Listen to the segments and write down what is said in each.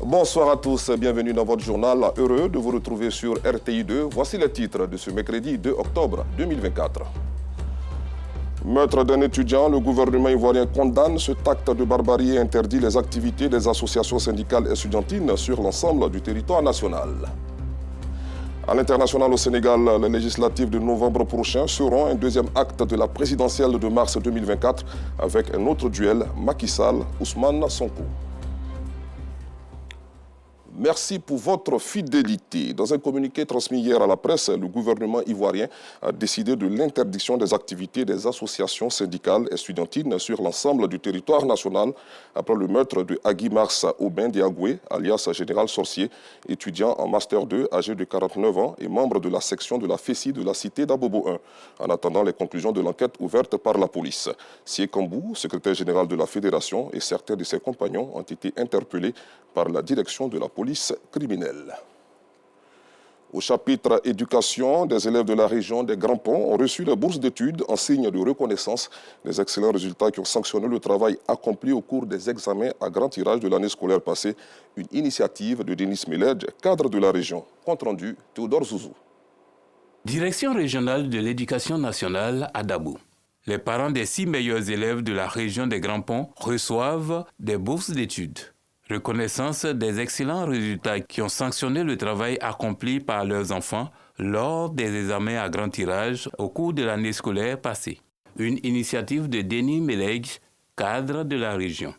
Bonsoir à tous, bienvenue dans votre journal. Heureux de vous retrouver sur RTI2. Voici les titres de ce mercredi 2 octobre 2024. Meurtre d'un étudiant, le gouvernement ivoirien condamne ce acte de barbarie et interdit les activités des associations syndicales et estudiantines sur l'ensemble du territoire national. À l'international au Sénégal, les législatives de novembre prochain seront un deuxième acte de la présidentielle de mars 2024 avec un autre duel, Macky Sall-Ousmane Sonko. Merci pour votre fidélité. Dans un communiqué transmis hier à la presse, le gouvernement ivoirien a décidé de l'interdiction des activités des associations syndicales et estudiantines sur l'ensemble du territoire national après le meurtre de Agui Mars Aubin Diagoué, alias Général Sorcier, étudiant en Master 2, âgé de 49 ans et membre de la section de la FESI de la cité d'Abobo 1, en attendant les conclusions de l'enquête ouverte par la police. Sie Kambou, secrétaire général de la fédération, et certains de ses compagnons ont été interpellés par la direction de la police criminelle. Au chapitre éducation, des élèves de la région des Grands Ponts ont reçu la bourse d'études en signe de reconnaissance des excellents résultats qui ont sanctionné le travail accompli au cours des examens à grand tirage de l'année scolaire passée. Une initiative de Denis Meledj, cadre de la région. Compte rendu, Théodore Zouzou. Direction régionale de l'éducation nationale à Dabou. Les parents des 6 meilleurs élèves de la région des Grands Ponts reçoivent des bourses d'études. Reconnaissance des excellents résultats qui ont sanctionné le travail accompli par leurs enfants lors des examens à grand tirage au cours de l'année scolaire passée. Une initiative de Denis Meledj, cadre de la région.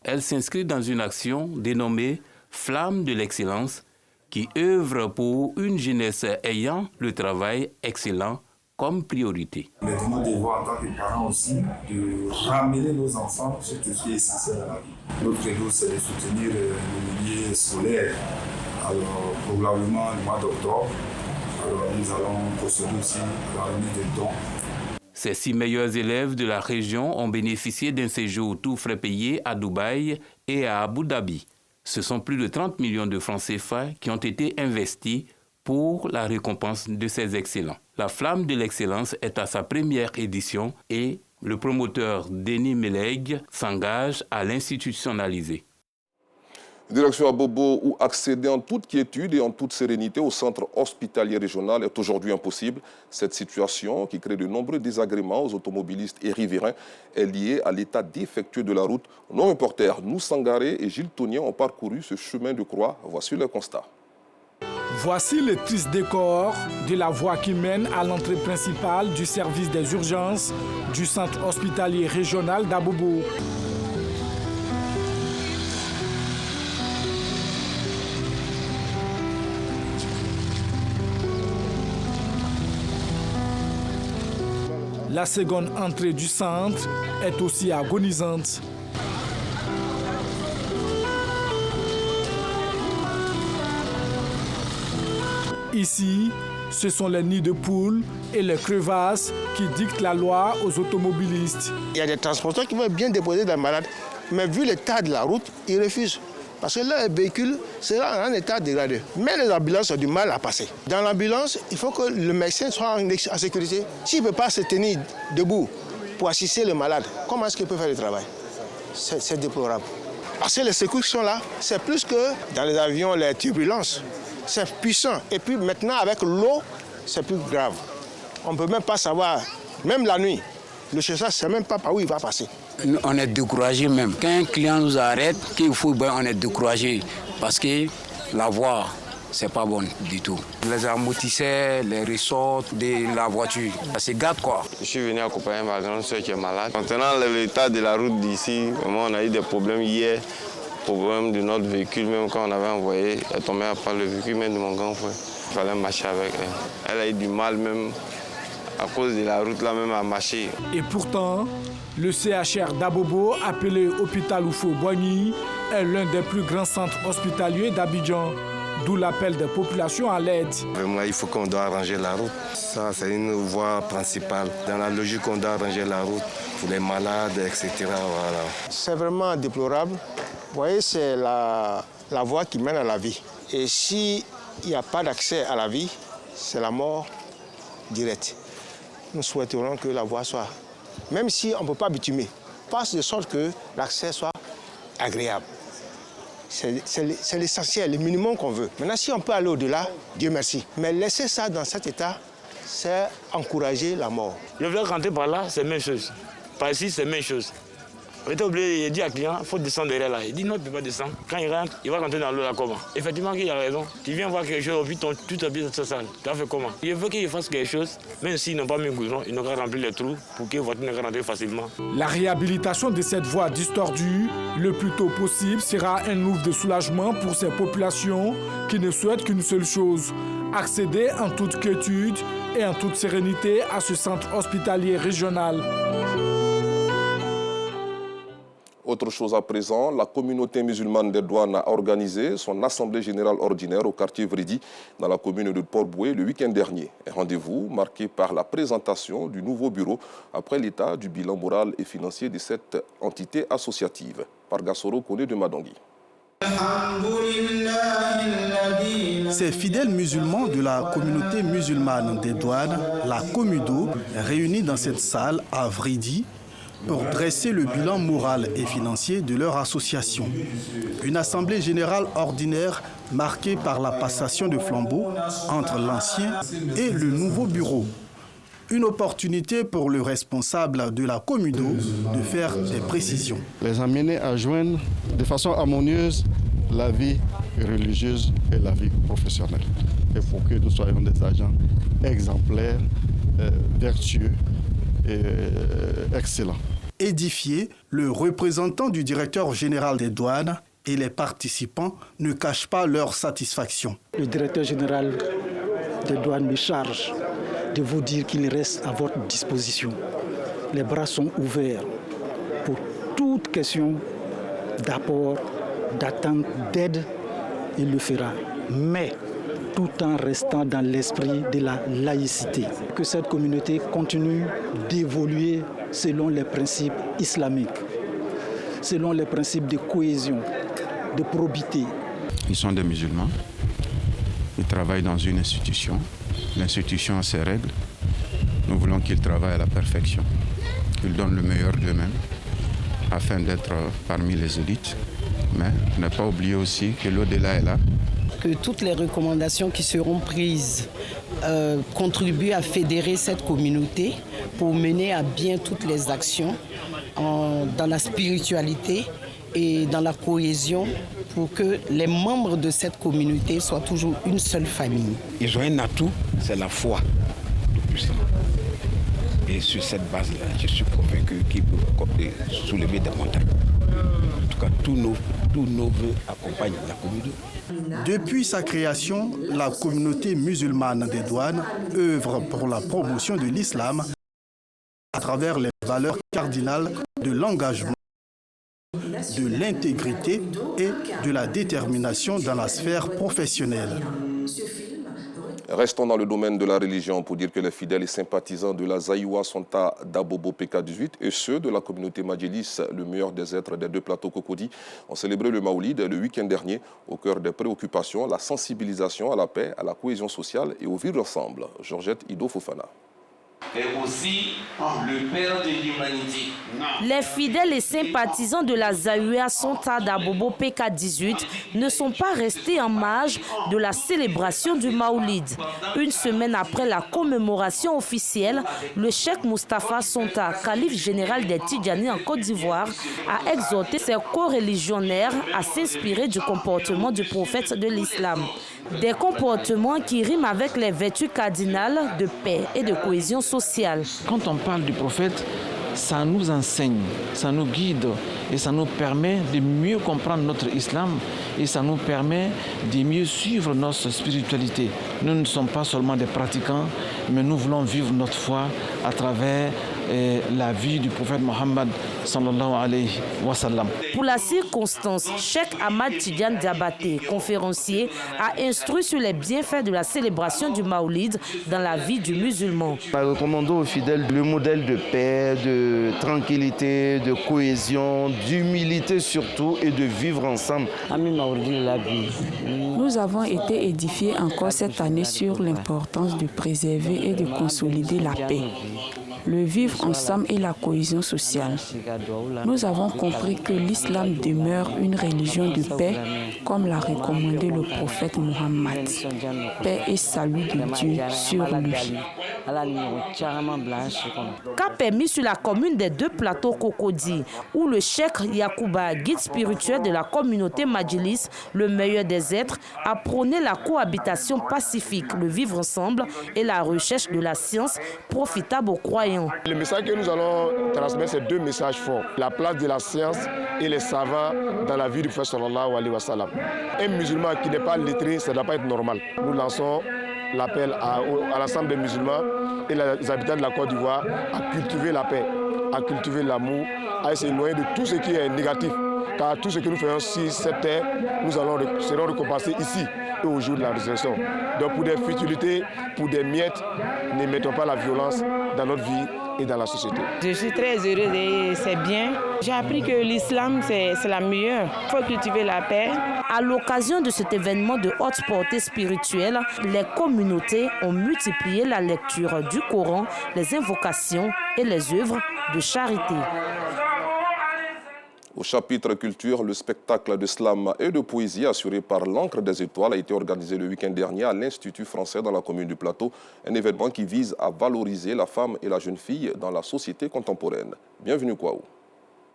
Elle s'inscrit dans une action dénommée « Flamme de l'excellence » qui œuvre pour une jeunesse ayant le travail excellent comme priorité. Il est de nos devoirs en tant que parents aussi de ramener nos enfants sur ce qui est essentiel à la vie. Notre credo, c'est de soutenir le milieu scolaire. Alors, probablement le mois d'octobre, nous allons procéder aussi à la remise des dons. Ces 6 meilleurs élèves de la région ont bénéficié d'un séjour tout frais payé à Dubaï et à Abu Dhabi. Ce sont plus de 30 millions de francs CFA qui ont été investis pour la récompense de ces excellents. La Flamme de l'excellence est à sa première édition et le promoteur Denis Meledj s'engage à l'institutionnaliser. Direction à Bobo, où accéder en toute quiétude et en toute sérénité au centre hospitalier régional est aujourd'hui impossible. Cette situation, qui crée de nombreux désagréments aux automobilistes et riverains, est liée à l'état défectueux de la route. Nos reporters Nou Sangaré et Gilles Tonien ont parcouru ce chemin de croix. Voici le constat. Voici le triste décor de la voie qui mène à l'entrée principale du service des urgences du centre hospitalier régional d'Abobo. La seconde entrée du centre est aussi agonisante. Ici, ce sont les nids de poules et les crevasses qui dictent la loi aux automobilistes. Il y a des transporteurs qui veulent bien déposer des malades, mais vu l'état de la route, ils refusent. Parce que leur véhicule sera en état dégradé. Mais les ambulances ont du mal à passer. Dans l'ambulance, il faut que le médecin soit en sécurité. S'il ne peut pas se tenir debout pour assister le malade, comment est-ce qu'il peut faire le travail? C'est déplorable. Parce que les secours qui sont là, c'est plus que dans les avions, les turbulences. C'est puissant. Et puis maintenant, avec l'eau, c'est plus grave. On ne peut même pas savoir, même la nuit, le chasseur ne sait même pas par où il va passer. On est découragé même. Quand un client nous arrête, qu'il faut, on est découragé parce que la voie, c'est pas bon du tout. Les amortisseurs, les ressorts de la voiture, ça se gâte quoi. Je suis venu accompagner ma grande soeur qui est malade. Maintenant l'état de la route d'ici, on a eu des problèmes hier. Problème de notre véhicule, même quand on avait envoyé, elle tombait par le véhicule même de mon grand frère. Il fallait marcher avec elle. Elle a eu du mal même à cause de la route là même à marcher. Et pourtant, le CHR d'Abobo, appelé Hôpital Oufo-Boigny, est l'un des plus grands centres hospitaliers d'Abidjan. D'où l'appel des populations à l'aide. Vraiment, il faut qu'on doit arranger la route. Ça, c'est une voie principale. Dans la logique, on doit arranger la route pour les malades, etc. Voilà. C'est vraiment déplorable. Vous voyez, c'est la voie qui mène à la vie. Et s'il n'y a pas d'accès à la vie, c'est la mort directe. Nous souhaiterons que la voie soit, même si on ne peut pas bitumer, fasse de sorte que l'accès soit agréable. c'est l'essentiel, le minimum qu'on veut. Maintenant, si on peut aller au-delà, Dieu merci. Mais laisser ça dans cet état, c'est encourager la mort. Je vais rentrer par là, c'est la même chose. Par ici, c'est la même chose. On était obligé de dire à client, il faut descendre derrière là. Il dit non, tu ne peux pas descendre. Quand il rentre, il va rentrer dans l'eau là comment? Effectivement, il a raison. Tu viens voir quelque chose, puis tu t'habilles dans cette salle. Tu as fait comment? Il veut qu'il fasse quelque chose, même s'ils n'ont pas mis un goudron, ils n'ont qu'à remplir les trous pour que la voiture ne rentre facilement. La réhabilitation de cette voie distordue, le plus tôt possible, sera un ouf de soulagement pour ces populations qui ne souhaitent qu'une seule chose, accéder en toute quiétude et en toute sérénité à ce centre hospitalier régional. Autre chose à présent, la communauté musulmane des douanes a organisé son assemblée générale ordinaire au quartier Vridi, dans la commune de Port-Boué, le week-end dernier. Un rendez-vous marqué par la présentation du nouveau bureau après l'état du bilan moral et financier de cette entité associative. Pargassoro connaît de Madongui. Ces fidèles musulmans de la communauté musulmane des douanes, la Comudo, réunis dans cette salle à Vridi, pour dresser le bilan moral et financier de leur association. Une assemblée générale ordinaire marquée par la passation de flambeau entre l'ancien et le nouveau bureau. Une opportunité pour le responsable de la Comudo de faire des précisions. Les amener à joindre de façon harmonieuse la vie religieuse et la vie professionnelle. Il faut que nous soyons des agents exemplaires, vertueux et excellent. Édifié, le représentant du directeur général des douanes et les participants ne cachent pas leur satisfaction. Le directeur général des douanes me charge de vous dire qu'il reste à votre disposition. Les bras sont ouverts pour toute question d'apport, d'attente, d'aide, il le fera. Mais tout en restant dans l'esprit de la laïcité. Que cette communauté continue d'évoluer selon les principes islamiques, selon les principes de cohésion, de probité. Ils sont des musulmans, ils travaillent dans une institution. L'institution a ses règles. Nous voulons qu'ils travaillent à la perfection, qu'ils donnent le meilleur d'eux-mêmes afin d'être parmi les élites. Mais ne pas oublier aussi que l'au-delà est là. Que toutes les recommandations qui seront prises contribuent à fédérer cette communauté pour mener à bien toutes les actions dans la spiritualité et dans la cohésion pour que les membres de cette communauté soient toujours une seule famille. Ils ont un atout, c'est la foi. Et sur cette base-là, je suis convaincu qu'ils peuvent soulever des montagnes. En tout cas, tous nos vœux accompagnent la communauté. Depuis sa création, la communauté musulmane des douanes œuvre pour la promotion de l'islam à travers les valeurs cardinales de l'engagement, de l'intégrité et de la détermination dans la sphère professionnelle. Restons dans le domaine de la religion pour dire que les fidèles et sympathisants de la Zaïwa sont à Dabobo PK18 et ceux de la communauté Madjelis, le meilleur des êtres des deux plateaux Cocody, ont célébré le Maoulid le week-end dernier au cœur des préoccupations, la sensibilisation à la paix, à la cohésion sociale et au vivre ensemble. Georgette Ido Fofana. Et aussi le Père de l'humanité. Les fidèles et sympathisants de la Zaïwa sont à Dabobo PK18 ne sont pas restés en marge de la célébration du Maoulid. Une semaine après la commémoration officielle, le cheikh Moustapha Sonta, calife général des Tidjani en Côte d'Ivoire, a exhorté ses co-religionnaires à s'inspirer du comportement du prophète de l'islam. Des comportements qui riment avec les vertus cardinales de paix et de cohésion sociale. Quand on parle du prophète, ça nous enseigne, ça nous guide et ça nous permet de mieux comprendre notre islam et ça nous permet de mieux suivre notre spiritualité. Nous ne sommes pas seulement des pratiquants, mais nous voulons vivre notre foi à travers la vie du prophète Mohammed sallallahu alayhi wa sallam. Pour la circonstance, Cheikh Ahmad Tidiane Diabaté, conférencier, a instruit sur les bienfaits de la célébration du Maoulid dans la vie du musulman. Nous recommandons aux fidèles le modèle de paix, de tranquillité, de cohésion, d'humilité surtout et de vivre ensemble. Nous avons été édifiés encore cette année sur l'importance de préserver et de consolider la paix. le vivre ensemble et la cohésion sociale. Nous avons compris que l'islam demeure une religion de paix, comme l'a recommandé le prophète Mohammed. Paix et salut de Dieu sur lui. Cap est mis sur la commune des deux plateaux Cocody, où le cheikh Yacouba, guide spirituel de la communauté Madjilis, le meilleur des êtres, a prôné la cohabitation pacifique, le vivre ensemble et la recherche de la science profitable aux croyants. Le message que nous allons transmettre, c'est deux messages forts. La place de la science et les savants dans la vie du prophète sallallahu alayhi wa sallam. Un musulman qui n'est pas lettré, ça ne doit pas être normal. Nous lançons l'appel à l'ensemble des musulmans et les habitants de la Côte d'Ivoire à cultiver la paix, à cultiver l'amour, à s'éloigner de tout ce qui est négatif. Car tout ce que nous faisons sur cette terre, nous serons récompensés ici et au jour de la résurrection. Donc pour des futilités, pour des miettes, ne mettons pas la violence dans notre vie et dans la société. Je suis très heureuse et c'est bien. J'ai appris que l'islam, c'est la meilleure. Il faut cultiver la paix. À l'occasion de cet événement de haute portée spirituelle, les communautés ont multiplié la lecture du Coran, les invocations et les œuvres de charité. Au chapitre culture, le spectacle de slam et de poésie assuré par l'Ancre des Étoiles a été organisé le week-end dernier à l'Institut français dans la commune du Plateau. Un événement qui vise à valoriser la femme et la jeune fille dans la société contemporaine. Bienvenue Kwaou.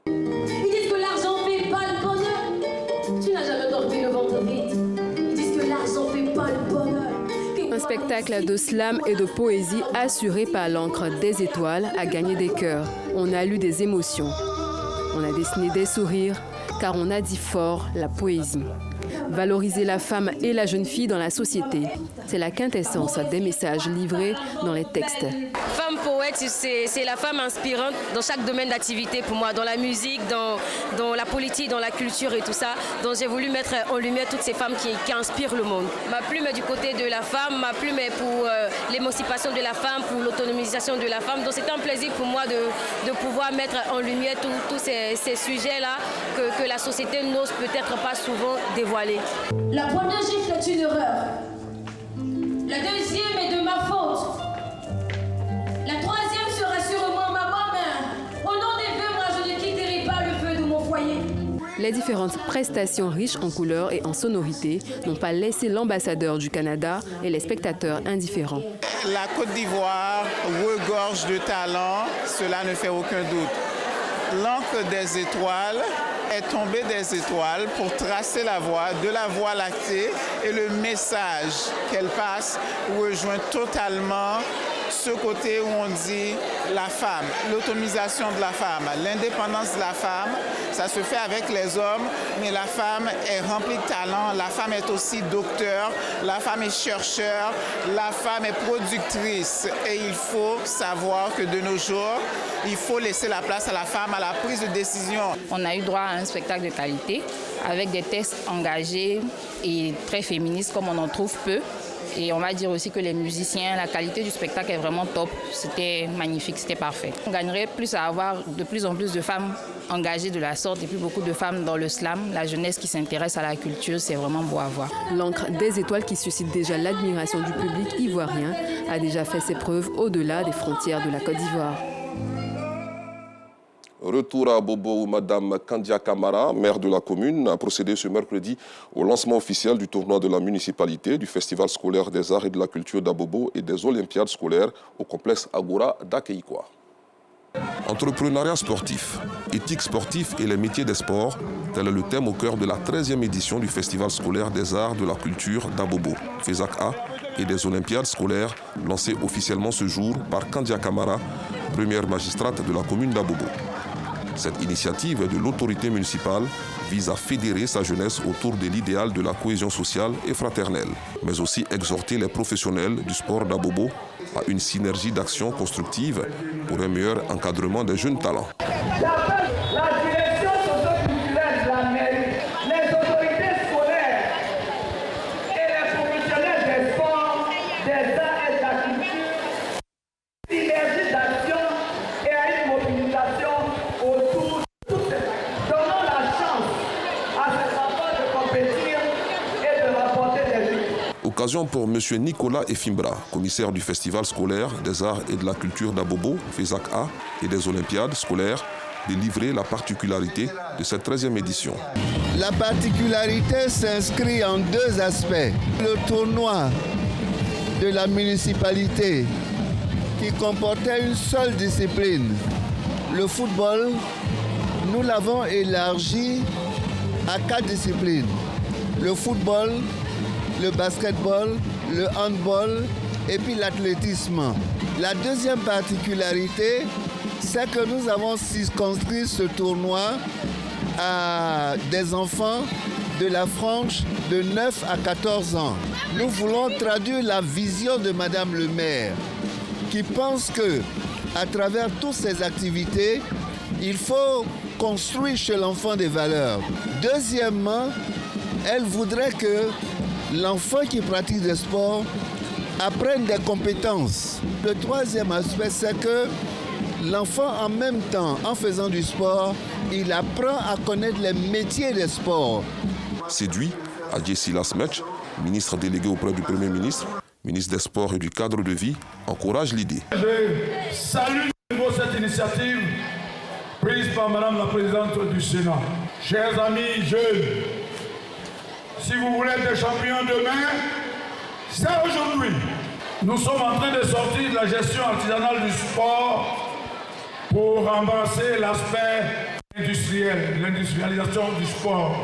Ils disent que l'argent fait pas le bonheur. Tu n'as jamais dormi le ventre vide. Ils disent que l'argent fait pas le bonheur. Un spectacle de slam et de poésie assuré par l'Ancre des Étoiles a gagné des cœurs. On a lu des émotions. On a dessiné des sourires, car on a dit fort la poésie. Valoriser la femme et la jeune fille dans la société, c'est la quintessence des messages livrés dans les textes. Femme poète, c'est la femme inspirante dans chaque domaine d'activité pour moi, dans la musique, dans la politique, dans la culture et tout ça. Donc j'ai voulu mettre en lumière toutes ces femmes qui inspirent le monde. Ma plume est du côté de la femme, ma plume est pour l'émancipation de la femme, pour l'autonomisation de la femme. Donc c'est un plaisir pour moi de pouvoir mettre en lumière tous ces sujets-là que la société n'ose peut-être pas souvent dévoiler. La première gifle est une erreur. La deuxième est de ma faute. La troisième sera sûrement ma maman. Au nom des vœux, moi je ne quitterai pas le feu de mon foyer. Les différentes prestations riches en couleurs et en sonorités n'ont pas laissé l'ambassadeur du Canada et les spectateurs indifférents. La Côte d'Ivoire regorge de talent, cela ne fait aucun doute. L'Ancre des Étoiles est tombée des étoiles pour tracer la voie de la Voie lactée et le message qu'elle passe rejoint totalement ce côté où on dit la femme, l'autonomisation de la femme, l'indépendance de la femme, ça se fait avec les hommes, mais la femme est remplie de talent, la femme est aussi docteur, la femme est chercheur, la femme est productrice et il faut savoir que de nos jours, il faut laisser la place à la femme, à la prise de décision. On a eu droit à un spectacle de qualité avec des textes engagés et très féministes comme on en trouve peu. Et on va dire aussi que les musiciens, la qualité du spectacle est vraiment top. C'était magnifique, c'était parfait. On gagnerait plus à avoir de plus en plus de femmes engagées de la sorte et puis beaucoup de femmes dans le slam. La jeunesse qui s'intéresse à la culture, c'est vraiment beau à voir. L'Ancre des Étoiles qui suscite déjà l'admiration du public ivoirien a déjà fait ses preuves au-delà des frontières de la Côte d'Ivoire. Retour à Bobo où Madame Kandia Kamara, maire de la commune, a procédé ce mercredi au lancement officiel du tournoi de la municipalité, du Festival scolaire des arts et de la culture d'Abobo et des Olympiades scolaires au complexe Agora d'Akeikwa. Entrepreneuriat sportif, éthique sportive et les métiers des sports, tel est le thème au cœur de la 13e édition du Festival scolaire des arts de la culture d'Abobo, FESAC-A, et des Olympiades scolaires lancées officiellement ce jour par Kandia Kamara, première magistrate de la commune d'Abobo. Cette initiative de l'autorité municipale vise à fédérer sa jeunesse autour de l'idéal de la cohésion sociale et fraternelle, mais aussi exhorter les professionnels du sport d'Abobo à une synergie d'action constructive pour un meilleur encadrement des jeunes talents. La direction socio-culturelle de la mairie, les autorités scolaires et les professionnels des sports, des arts et de la culture, synergie d'action et à une mobilisation autour de tout cela. Donnons la chance à ces enfants de compétir et de rapporter des buts. Au L'occasion pour M. Nicolas Efimbra, commissaire du Festival scolaire des arts et de la culture d'Abobo, FESAC-A, et des Olympiades scolaires, de livrer la particularité de cette 13e édition. La particularité s'inscrit en deux aspects. Le tournoi de la municipalité qui comportait une seule discipline, le football, nous l'avons élargi à 4 disciplines. Le football, le basketball, le handball et puis l'athlétisme. La deuxième particularité, c'est que nous avons circonscrit ce tournoi à des enfants de la frange de 9 à 14 ans. Nous voulons traduire la vision de Madame le maire qui pense que, à travers toutes ces activités, il faut construire chez l'enfant des valeurs. Deuxièmement, elle voudrait que l'enfant qui pratique des sports apprenne des compétences. Le troisième aspect, c'est que l'enfant, en même temps, en faisant du sport, il apprend à connaître les métiers des sports. Séduit, Adji Silas Metch, ministre délégué auprès du Premier ministre, ministre des Sports et du Cadre de vie, encourage l'idée. Je salue de nouveau cette initiative prise par Madame la Présidente du Sénat. Chers amis jeunes, si vous voulez être des champions demain, c'est aujourd'hui. Nous sommes en train de sortir de la gestion artisanale du sport pour embrasser l'aspect industriel, l'industrialisation du sport.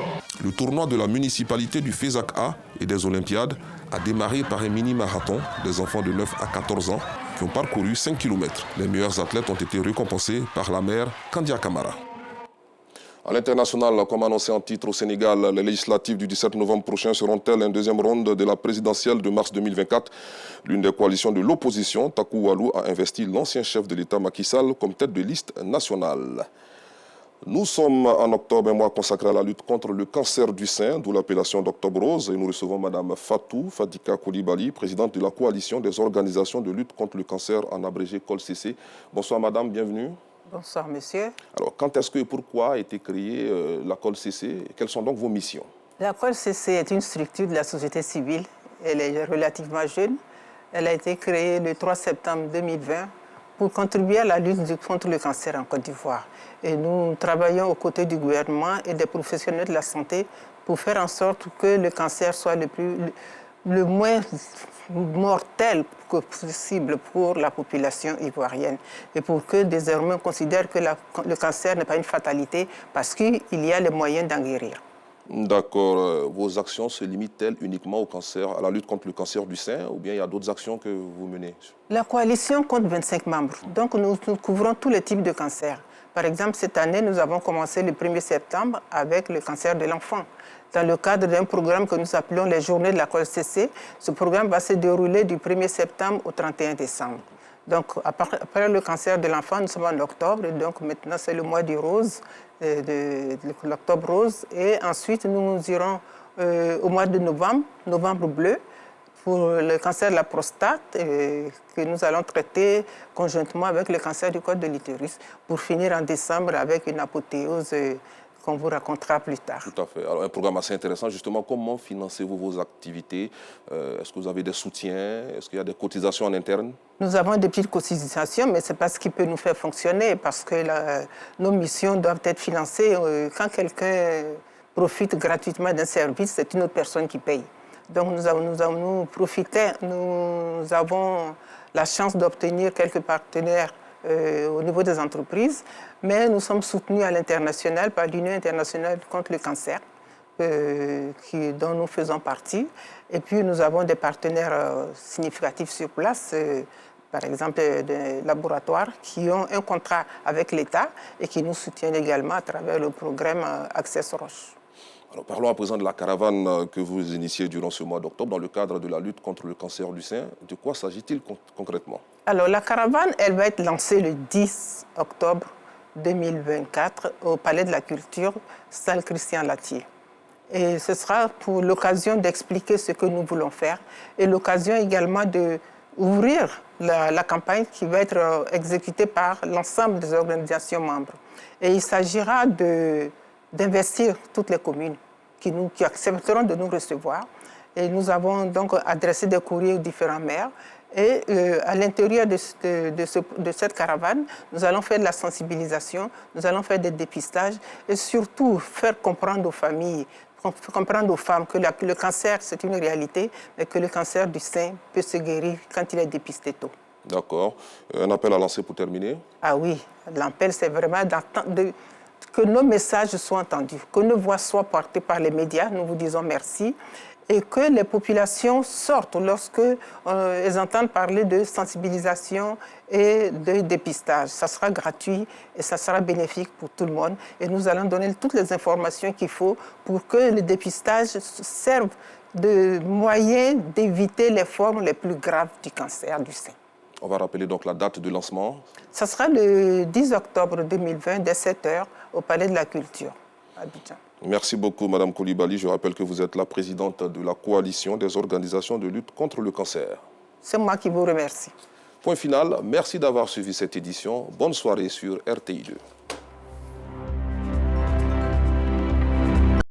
Le tournoi de la municipalité du FESAC-A et des Olympiades a démarré par un mini-marathon des enfants de 9 à 14 ans qui ont parcouru 5 km. Les meilleurs athlètes ont été récompensés par la maire Kandia Kamara. À l'international, comme annoncé en titre au Sénégal, les législatives du 17 novembre prochain seront-elles une deuxième ronde de la présidentielle de mars 2024. L'une des coalitions de l'opposition, Takou Walou, a investi l'ancien chef de l'État Macky Sall comme tête de liste nationale. Nous sommes en octobre, un mois consacré à la lutte contre le cancer du sein, d'où l'appellation d'Octobre Rose. Et nous recevons Mme Fatou Fadika Koulibaly, présidente de la coalition des organisations de lutte contre le cancer, en abrégé COLCC. Bonsoir Madame, bienvenue. Bonsoir monsieur. Alors, quand est-ce que et pourquoi a été créée la COLCC et quelles sont donc vos missions? La COLCC est une structure de la société civile. Elle est relativement jeune. Elle a été créée le 3 septembre 2020 pour contribuer à la lutte contre le cancer en Côte d'Ivoire. Et nous travaillons aux côtés du gouvernement et des professionnels de la santé pour faire en sorte que le cancer soit le moins mortel que possible pour la population ivoirienne. Et pour que désormais on considère que le cancer n'est pas une fatalité parce qu'il y a les moyens d'en guérir. D'accord. Vos actions se limitent-elles uniquement au cancer, à la lutte contre le cancer du sein, ou bien il y a d'autres actions que vous menez? La coalition compte 25 membres, donc nous couvrons tous les types de cancers. Par exemple, cette année, nous avons commencé le 1er septembre avec le cancer de l'enfant. Dans le cadre d'un programme que nous appelons les Journées de la COLCC, ce programme va se dérouler du 1er septembre au 31 décembre. Donc, après le cancer de l'enfant, nous sommes en octobre, et donc maintenant c'est le mois du rose, de l'octobre rose. Et ensuite, nous irons au mois de novembre, novembre bleu, pour le cancer de la prostate, que nous allons traiter conjointement avec le cancer du col de l'utérus, pour finir en décembre avec une apothéose qu'on vous racontera plus tard. Tout à fait. Alors, un programme assez intéressant, justement. Comment financez-vous vos activités? Est-ce que vous avez des soutiens? Est-ce qu'il y a des cotisations en interne? Nous avons des petites cotisations, mais ce n'est pas ce qui peut nous faire fonctionner, parce que nos missions doivent être financées. Quand quelqu'un profite gratuitement d'un service, c'est une autre personne qui paye. Donc nous avons la chance d'obtenir quelques partenaires au niveau des entreprises, mais nous sommes soutenus à l'international par l'Union internationale contre le cancer, dont nous faisons partie. Et puis nous avons des partenaires significatifs sur place, par exemple des laboratoires qui ont un contrat avec l'État et qui nous soutiennent également à travers le programme Access Roche. Alors, parlons à présent de la caravane que vous initiez durant ce mois d'octobre dans le cadre de la lutte contre le cancer du sein. De quoi s'agit-il concrètement? Alors, la caravane, elle va être lancée le 10 octobre 2024 au Palais de la Culture, salle Christian Latier. Et ce sera pour l'occasion d'expliquer ce que nous voulons faire et l'occasion également d'ouvrir la campagne qui va être exécutée par l'ensemble des organisations membres. Et il s'agira d'investir toutes les communes qui accepteront de nous recevoir Et nous avons donc adressé des courriers aux différents maires. Et à l'intérieur de cette caravane, nous allons faire de la sensibilisation, nous allons faire des dépistages et surtout faire comprendre aux familles, comprendre aux femmes que le cancer, c'est une réalité, mais que le cancer du sein peut se guérir quand il est dépisté tôt. D'accord. Un appel à lancer pour terminer? Ah oui, l'appel, c'est vraiment que nos messages soient entendus, que nos voix soient portées par les médias. Nous vous disons merci. Et que les populations sortent lorsqu'elles entendent parler de sensibilisation et de dépistage. Ça sera gratuit et ça sera bénéfique pour tout le monde. Et nous allons donner toutes les informations qu'il faut pour que le dépistage serve de moyen d'éviter les formes les plus graves du cancer du sein. On va rappeler donc la date de lancement. Ça sera le 10 octobre 2020, dès 7 h, au Palais de la Culture, à Abidjan. Merci beaucoup, Madame Coulibaly. Je rappelle que vous êtes la présidente de la coalition des organisations de lutte contre le cancer. C'est moi qui vous remercie. Point final, merci d'avoir suivi cette édition. Bonne soirée sur RTI2.